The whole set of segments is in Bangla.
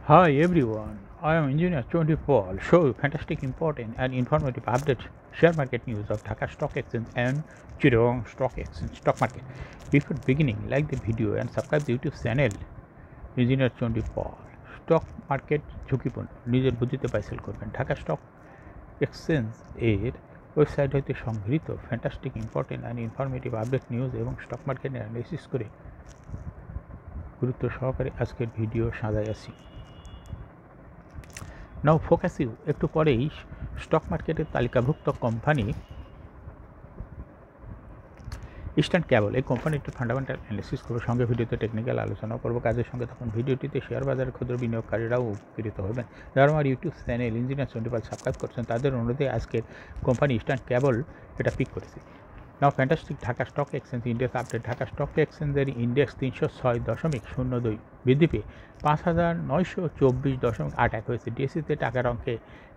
Hi everyone, I am Engineer Chondi Paul. Show you fantastic, important and informative updates, share market news of Dhaka Stock Exchange and Chittagong Stock Exchange stock market. Before beginning, like the video and subscribe the YouTube channel Engineer Chondi Paul. Stock market ঝুঁকিপূর্ণ, নিজের বুদ্ধিতে বাই সেল করবেন। ঢাকা স্টক এক্সচেঞ্জ এর ওয়েবসাইট হইতে সংগৃহীত fantastic, important and informative update news এবং স্টক মার্কেট অ্যানালিসিস করে গুরুত্ব সহকারে আজকের ভিডিও সাজাইয়াছি। নাও ফোকাস ইউ একটু পরেই স্টক মার্কেটের তালিকাভুক্ত কোম্পানি ইস্টার্ন ক্যাবল, এই কোম্পানিটির ফান্ডামেন্টাল অ্যানালিসিস করবো, সঙ্গে ভিডিওতে টেকনিক্যাল আলোচনা করবো। কাজের সঙ্গে তখন ভিডিওটিতে শেয়ার বাজারের ক্ষুদ্র বিনিয়োগকারীরাও উপকৃত হবেন। যারা আমার YouTube channel engineer Chandi Pal subscribe করছেন তাদের অনুরোধে আজকের কোম্পানি ইস্টার্ন ক্যাবল এটা পিক করেছি। Now fantastic Dhaka stock exchange index update. Dhaka stock এক্সচেঞ্জের ইন্ডেক্স 306.02 বৃদ্ধি পেয়ে 5,924.81 হয়েছে। ডিএসসিতে টাকার অঙ্কে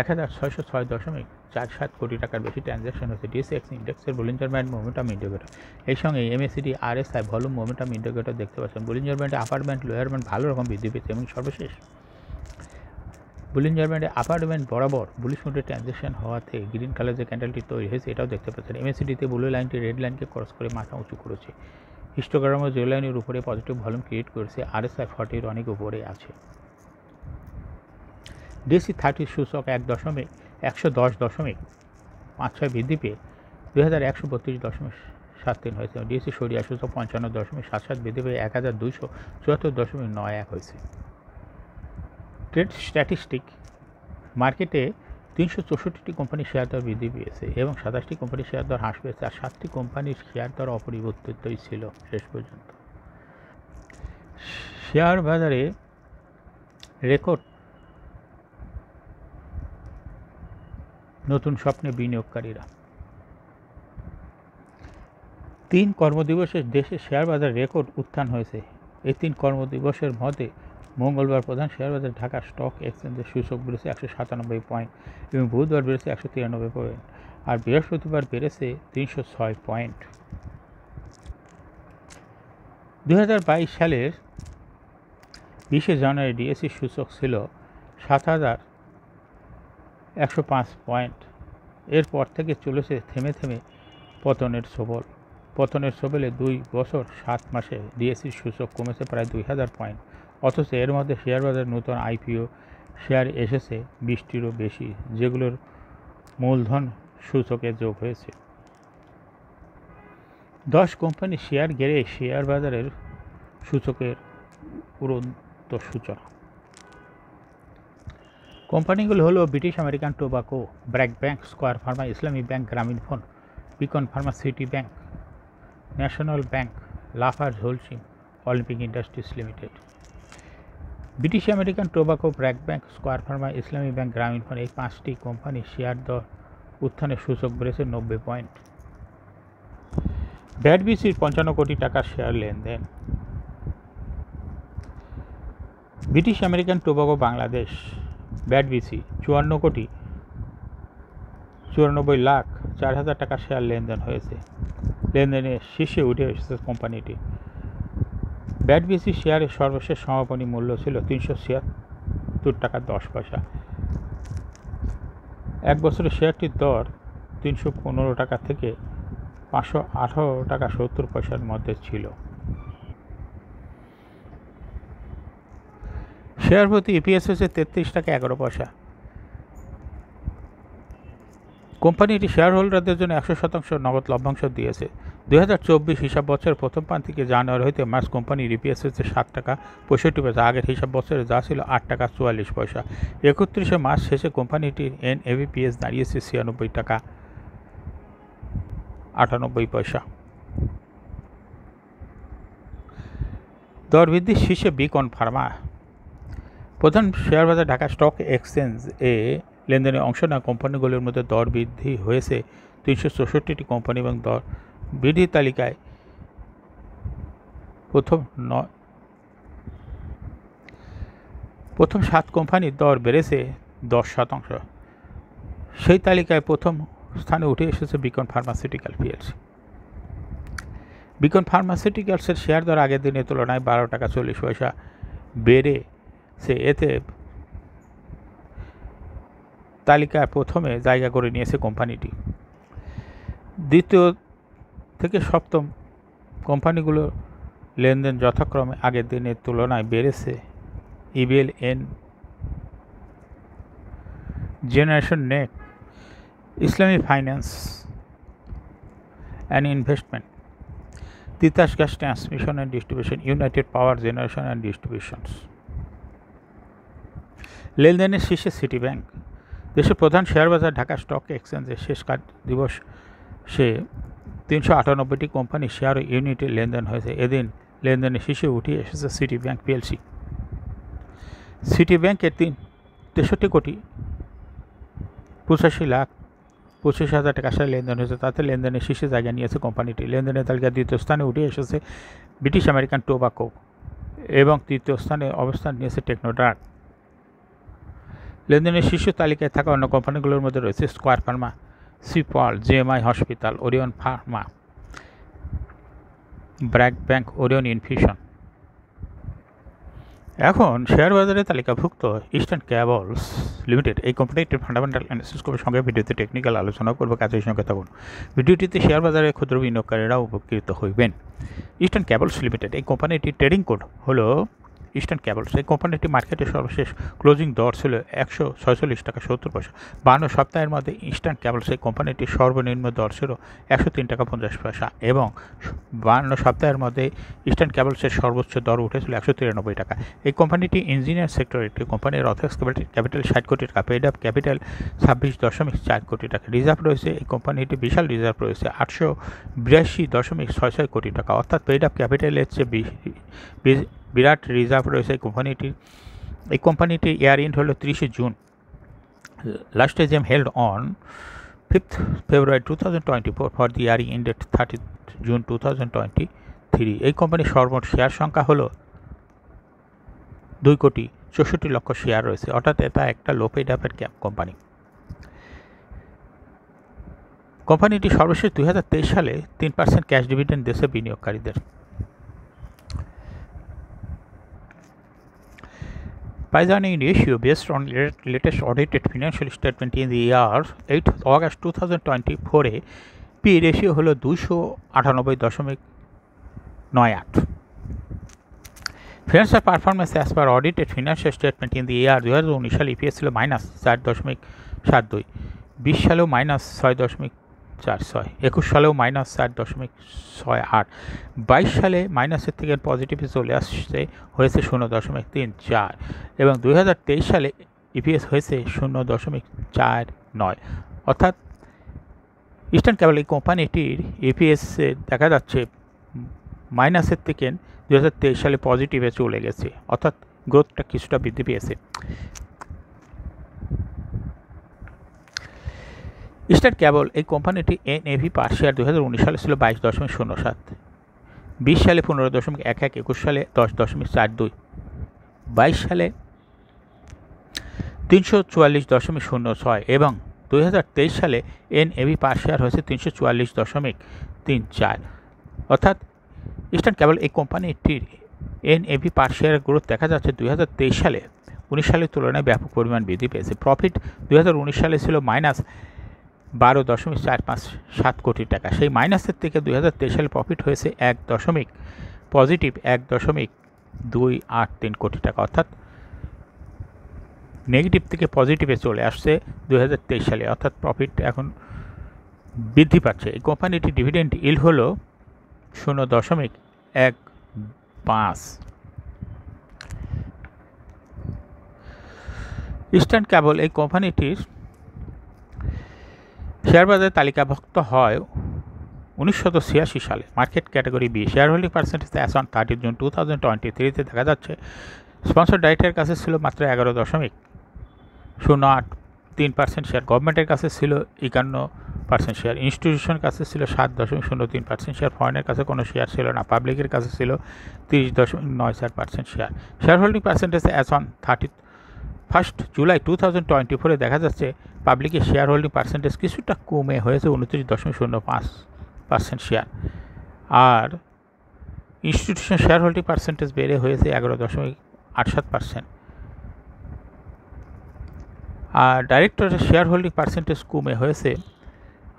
1,606.47 কোটি টাকার বেশি ট্রানজ্যাকশন হয়েছে। ডিএসসি ইন্ডেক্সের বলিঞ্জার ব্যান্ড মোমেন্টাম ইন্ডিকেটর, এই সঙ্গে MACD RSI volume momentum indicator দেখতে পাচ্ছেন। বলিঞ্জার ব্যান্ডে আপার ব্যান্ড লোয়ার ব্যান্ড ভালো রকম বৃদ্ধি পেয়েছে এবং সর্বশেষ বুলিঞ্জার ব্যান্ডে আপার ব্যান্ড বরাবর বুলিশ মোডে ট্রানজ্যাকশন হওয়াতে গ্রিন কালার যে ক্যান্ডেলটি তৈরি হয়েছে এটাও দেখতে পাচ্ছেন। এমএসিডিতে ব্লু লাইনটি রেড লাইনকে ক্রস করে মাথা উঁচু করেছে। হিস্টোগ্রামও যে লাইনের উপরে পজিটিভ ভলিউম ক্রিয়েট করেছে, আরএসআই 40-র অনেক উপরে আছে। ডিএসসি 30 সূচক 110.56 বৃদ্ধি পেয়ে 2,132.73 হয়েছে। ডিএসসি সরিয়া সূচক 55.77 বৃদ্ধি পেয়ে 1,274.91 হয়েছে। ট্রেড স্ট্যাটিস্টিক মার্কেটে 364টি কোম্পানির শেয়ার দর বৃদ্ধি পেয়েছে এবং 27টি কোম্পানির শেয়ার দর হ্রাস পেয়েছে, আর 7টি কোম্পানির শেয়ার দর অপরিবর্তিতই ছিল শেষ পর্যন্ত। শেয়ার বাজারে রেকর্ড নতুন স্বপ্নে বিনিয়োগকারীরা। 3 কর্মদিবসে দেশে শেয়ার বাজার রেকর্ড উত্থান হয়েছে। এই 3 কর্মদিবসের মধ্যে মঙ্গলবার প্রধান শেয়ার বাজার ঢাকা স্টক এক্সচেঞ্জের সূচক বেড়েছে 197 পয়েন্ট এবং বুধবার বেড়েছে 193 পয়েন্ট, আর বৃহস্পতিবার বেড়েছে 306 পয়েন্ট। 2022 সালের 20 জানুয়ারি ডিএসসি সূচক ছিল 7,105 পয়েন্ট। এরপর থেকে চলেছে থেমে থেমে পতনের সবলে 2 বছর 7 মাসে ডিএসসি সূচক কমেছে প্রায় 2,000 পয়েন্ট। অথচ এর মধ্যে শেয়ার বাজার নতুন আইপিও শেয়ার এসেছে 20টিরও বেশি, যেগুলোর মূলধন সূচকে যোগ হয়েছে। 10 কোম্পানি শেয়ার গেড়ে শেয়ার বাজারের সূচকের উড়ন্ত সূচনা। কোম্পানিগুলো হলো British American tobacco, BRAC bank, square Pharma, ইসলামী ব্যাংক, গ্রামীণ phone, Beacon Pharma, city bank, national bank, Lafarge Holcim, Olympic industries limited. British American tobacco, BRAC bank, square Pharma, ইসলামী ব্যাংক, গ্রামীণ ফোন, এই 5টি কোম্পানির শেয়ার দর উত্থানের সূচক বেড়েছে 90 পয়েন্ট। ব্যাডবিসির 55 কোটি টাকার শেয়ার লেনদেন। ব্রিটিশ আমেরিকান টোবাকো বাংলাদেশ ব্যাডবিসি 54,94,04,000 টাকার শেয়ার লেনদেন হয়েছে। লেনদেনের শীর্ষে উঠে এসেছে কোম্পানিটি। ব্যাডবিসি শেয়ারের সর্বশেষ সমাপনী মূল্য ছিল 376 টাকা 10 পয়সা। এক বছরের শেয়ারটির দর 315 টাকা থেকে 518 টাকা 70 পয়সার মধ্যে ছিল। শেয়ার প্রতি ইপিএস হচ্ছে 33 টাকা 11 পয়সা। কোম্পানিটি শেয়ার হোল্ডারদের জন্য 100% নগদ লভ্যাংশ দিয়েছে। 2024 হিসাব বছরের প্রথম প্রান্তিকে জানুয়ারি হইতে মার্চ কোম্পানির ইপিএস হচ্ছে 7 টাকা 65 পয়সা। আগের হিসাব বছরে যা ছিল 8 টাকা 44 পয়সা। 31 মার্চ শেষে কোম্পানিটির এনএভিপিএস দাঁড়িয়েছে 96 টাকা 98 পয়সা। দর বৃদ্ধির শীর্ষে বিকন ফার্মা। প্রধান শেয়ার বাজার ঢাকা স্টক এক্সচেঞ্জ এ লেনদেনে অংশ নেওয়া কোম্পানিগুলির মধ্যে দর বৃদ্ধি হয়েছে 364টি কোম্পানি এবং দর বৃদ্ধির তালিকায় প্রথম 7 কোম্পানির দর বেড়েছে 10%। সেই তালিকায় প্রথম স্থানে উঠে এসেছে বিকন ফার্মাসিউটিক্যাল পিএলসি। বিকন ফার্মাসিউটিক্যালসের শেয়ার দর আগের দিনের তুলনায় 12 টাকা 40 পয়সা বেড়েছে। এতে তালিকায় প্রথমে জায়গা করে নিয়েছে কোম্পানিটি। দ্বিতীয় থেকে সপ্তম কোম্পানিগুলোর লেনদেন যথাক্রমে আগের দিনের তুলনায় বেড়েছে। EBL N, generation net, Islami finance and investment, Titas gas transmission and distribution, United power generation and distributions. লেনদেনের শীর্ষে সিটি ব্যাংক। দেশের প্রধান শেয়ার বাজার ঢাকা স্টক এক্সচেঞ্জের শেষ দিবসে 398টি কোম্পানির শেয়ার ও ইউনিটের লেনদেন হয়েছে। এদিন লেনদেনের শীর্ষে উঠে এসেছে সিটি ব্যাংক পিএলসি। সিটি ব্যাংকের 63,85,25,000 টাকা শেয়ার লেনদেন হয়েছে। তাতে লেনদেনের শীর্ষে জায়গা নিয়েছে কোম্পানিটি। লেনদেনের তালিকায় দ্বিতীয় স্থানে উঠে এসেছে ব্রিটিশ আমেরিকান টোবাকো এবং তৃতীয় স্থানে অবস্থান নিয়েছে টেকনোড্রাগ। লেনদেনের শীর্ষ তালিকায় থাকা অন্য কোম্পানিগুলোর মধ্যে রয়েছে স্কয়ার ফার্মা, সিপল, JMI hospital, Orion pharma, BRAC bank, Orion infusion. এখন শেয়ার বাজারে তালিকাভুক্ত ইস্টার্ন কেবলস লিমিটেড এই কোম্পানিটির ফান্ডামেন্টাল অ্যানালিসিস করবে, সঙ্গে ভিডিওতে টেকনিক্যাল আলোচনা করবো। কাজের সঙ্গে থাকুন। ভিডিওটিতে শেয়ার বাজারে ক্ষুদ্র বিনিয়োগকারীরা উপকৃত হইবেন। ইস্টার্ন কেবলস লিমিটেড এই কোম্পানিটির ট্রেডিং কোড হলো ইস্টার্ন কেবলস। এই কোম্পানিটি মার্কেটের সর্বশেষ ক্লোজিং দর ছিল 146 টাকা 70 পয়সা। 52 সপ্তাহের মধ্যে ইস্টার্ন কেবলস এই কোম্পানিটির সর্বনিম্ন দর ছিল 103 টাকা 50 পয়সা এবং 52 সপ্তাহের মধ্যে ইস্টার্ন কেবলসের সর্বোচ্চ দর উঠেছিল 193 টাকা। এই কোম্পানিটি ইঞ্জিনিয়ার সেক্টরের একটি কোম্পানির অথেক্স ক্যাপিটাল 60 কোটি টাকা, পেড আপ ক্যাপিটাল 26.4 কোটি টাকা, রিজার্ভ রয়েছে। এই কোম্পানিটি বিশাল রিজার্ভ রয়েছে 882.66 কোটি টাকা, অর্থাৎ পেড আপ ক্যাপিটালের চেয়ে বিরাট রিজার্ভ রয়েছে এই কোম্পানিটির। এই কোম্পানিটির ইয়ার এন্ড হলো 30 জুন। Last AGM held on 5th February 2024 for the year ended 30th June 2023। এই কোম্পানির সর্বমোট শেয়ার সংখ্যা হলো 2,64,00,000 শেয়ার রয়েছে, অর্থাৎ এটা একটা লো পেড আপের কোম্পানি। কোম্পানিটি সর্বশেষ 2023 সালে 3% ক্যাশ ডিভিডেন্ড দিয়েছে বিনিয়োগকারীদের। Price earning ratio based on latest audited financial statement in the year 8 August 2024 A P ratio হলো 298.98। Financial performance as per audited financial statement in the year 2019 সালে ইপিএস ছিল -4.72, 20 সালেও -6.46, 21 সালেও -4.68, 22 সালে মাইনাসের থেকে পজিটিভে চলে আসছে হয়েছে 0.34 এবং 2023 সালে ইপিএস হয়েছে 0.49। অর্থাৎ ইস্টার্ন কেবল এই কোম্পানিটির ইপিএসে দেখা যাচ্ছে মাইনাসের থেকে 2023 সালে পজিটিভে চলে গেছে, অর্থাৎ গ্রোথটা কিছুটা বৃদ্ধি পেয়েছে। ইস্টার্ন কেবল এই কোম্পানিটি এনএভি পার শেয়ার 2019 সালে ছিল 22.07, 20 সালে 15.11, 21 সালে 10.42, 22 সালে 344.06 এবং 2023 সালে এনএভি পার শেয়ার হয়েছে 344.34। অর্থাৎ ইস্টার্ন কেবল এই কোম্পানিটির এনএভি পার শেয়ারের গ্রোথ দেখা যাচ্ছে 2023 সালে 19 সালের তুলনায় ব্যাপক পরিমাণ বৃদ্ধি পেয়েছে। প্রফিট 2019 সালে ছিল -12.457 কোটি টাকা, সেই মাইনাসের থেকে 2023 সালে প্রফিট হয়েছে +1.283 কোটি টাকা, অর্থাৎ নেগেটিভ থেকে পজিটিভে চলে আসছে 2023 সালে, অর্থাৎ প্রফিট এখন বৃদ্ধি পাচ্ছে। এই কোম্পানিটি ডিভিডেন্ড ইল্ড হল 0.15। ইস্টার্ন কেবল এই কোম্পানিটির শেয়ার বাজারে তালিকাভুক্ত হয় 1986 সালে। Market category B. Shareholding percentage as on 30 June 2023 দেখা যাচ্ছে স্পন্সর ডাইরেক্টরের কাছে ছিল মাত্র 11.08% শেয়ার, গভর্নমেন্টের কাছে ছিল 51% শেয়ার, ইনস্টিটিউশনের কাছে ছিল 7.03% শেয়ার, ফরেনের কাছে কোনো শেয়ার ছিল না, পাবলিকের কাছে ছিল 30.94% share. Share holding percentage as on 31 July 2024 দেখা যাচ্ছে পাবলিকের শেয়ার হোল্ডিং পার্সেন্টেজ কিছুটা কমে হয়েছে 29.05% শেয়ার, আর ইনস্টিটিউশন শেয়ার হোল্ডিং পার্সেন্টেজ বেড়ে হয়েছে 11.87%। আর ডাইরেক্টরের শেয়ার হোল্ডিং পার্সেন্টেজ কমে হয়েছে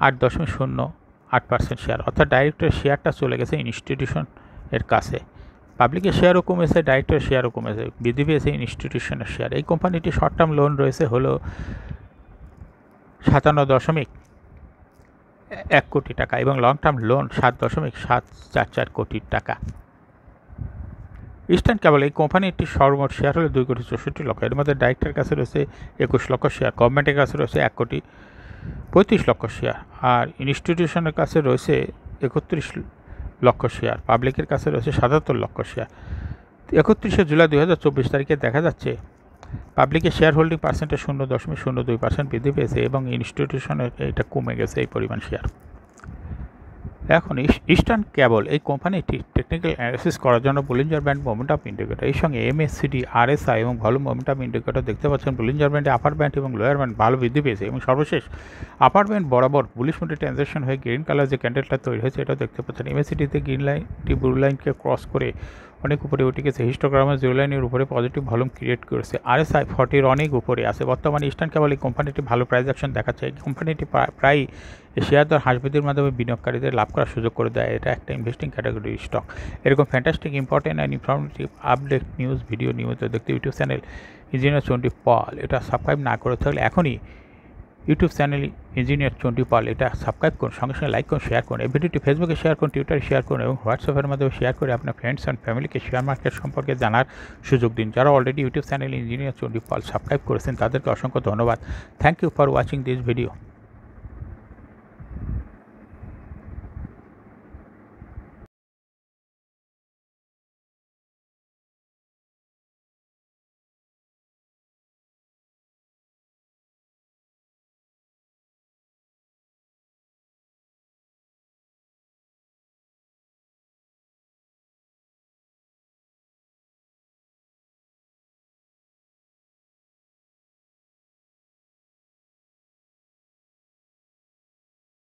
8.08% শেয়ার, অর্থাৎ ডাইরেক্টরের শেয়ারটা চলে গেছে ইনস্টিটিউশনের কাছে। পাবলিকের শেয়ারও কমেছে, ডাইরেক্টরের শেয়ারও কমেছে, বৃদ্ধি পেয়েছে ইনস্টিটিউশনের শেয়ার। এই কোম্পানিটি শর্ট টার্ম লোন রয়েছে হলো 57.1 কোটি টাকা এবং লং টার্ম লোন 7.744 কোটি টাকা। ইস্টার্ন কেবল এই কোম্পানিটির সর্বমোট শেয়ার হলো 2,64,00,000। এর মধ্যে ডাইরেক্টরের কাছে রয়েছে 21 লক্ষ শেয়ার, গভর্নমেন্টের কাছে রয়েছে 1,35,00,000 শেয়ার, আর ইনস্টিটিউশনের কাছে রয়েছে 31 লক্ষ শেয়ার, পাবলিকের কাছে রয়েছে 77 লক্ষ শেয়ার। 31শে জুলাই 2024 তারিখে দেখা যাচ্ছে পাবলিকের শেয়ার হোল্ডিং পার্সেন্টেজ 0.02% বৃদ্ধি পেয়েছে এবং ইনস্টিটিউশনের এটা কমে গেছে এই পরিমাণ শেয়ার। এখন ইস্টার্ন কেবল এই কোম্পানিটি টেকনিক্যাল অ্যানালিসিস করার জন্য বলিঞ্জার ব্যান্ড মোমেন্টাম ইন্ডিকেটর, এই সঙ্গে MACD, RSI এবং ভলিউম মোমেন্টাম ইন্ডিকেটর দেখতে পাচ্ছেন। বলিঞ্জার ব্যান্ডে আপার ব্যান্ড এবং লোয়ার ব্যান্ড ভালো বৃদ্ধি পেয়েছে এবং সর্বশেষ আপার ব্যান্ড বরাবর বুলিশ মোডে ট্রানজ্যাকশন হয়ে গ্রিন কালার যে ক্যান্ডেলটা তৈরি হয়েছে এটা দেখতে পাচ্ছেন। MACDতে গ্রিন লাইনটি ব্লু লাইনকে ক্রস করে অনেক উপরে উঠে গেছে, হিস্টোগ্রামের জিরো লাইনের উপরে পজিটিভ ভলিউম ক্রিয়েট করেছে। RSI 40-র অনেক উপরে আছে। বর্তমানে ইস্টার্ন কেবল এই কোম্পানিটি ভালো প্রাইস অ্যাকশন দেখাচ্ছে। এই কোম্পানিটি প্রায় শেয়ার দর হ্রাস বৃদ্ধির মাধ্যমে বিনিয়োগকারীদের লাভ করার সুযোগ করে দেয়। এটা একটা ইনভেস্টিং ক্যাটাগরি স্টক। এরকম fantastic important and informative update news video নিয়মিত দেখতে ইউটিউব চ্যানেল ইঞ্জিনিয়ার চণ্ডী পাল এটা সাবস্ক্রাইব না করে থাকলে এখনই ইউটিউব চ্যানেল ইঞ্জিনিয়ার চণ্ডী পাল এটা সাবস্ক্রাইব করুন, সঙ্গে সঙ্গে লাইক করুন, শেয়ার করুন। এই ভিডিওটি ফেসবুকে শেয়ার করুন, টুইটারে শেয়ার করুন এবং হোয়াটসঅ্যাপের মাধ্যমে শেয়ার করে আপনার ফ্রেন্ডস অ্যান্ড ফ্যামিলিকে শেয়ার মার্কেট সম্পর্কে জানার সুযোগ দিন। যারা already YouTube channel engineer Chandi Pal subscribe করেছেন তাদেরকে অসংখ্য ধন্যবাদ। Thank you for watching this video.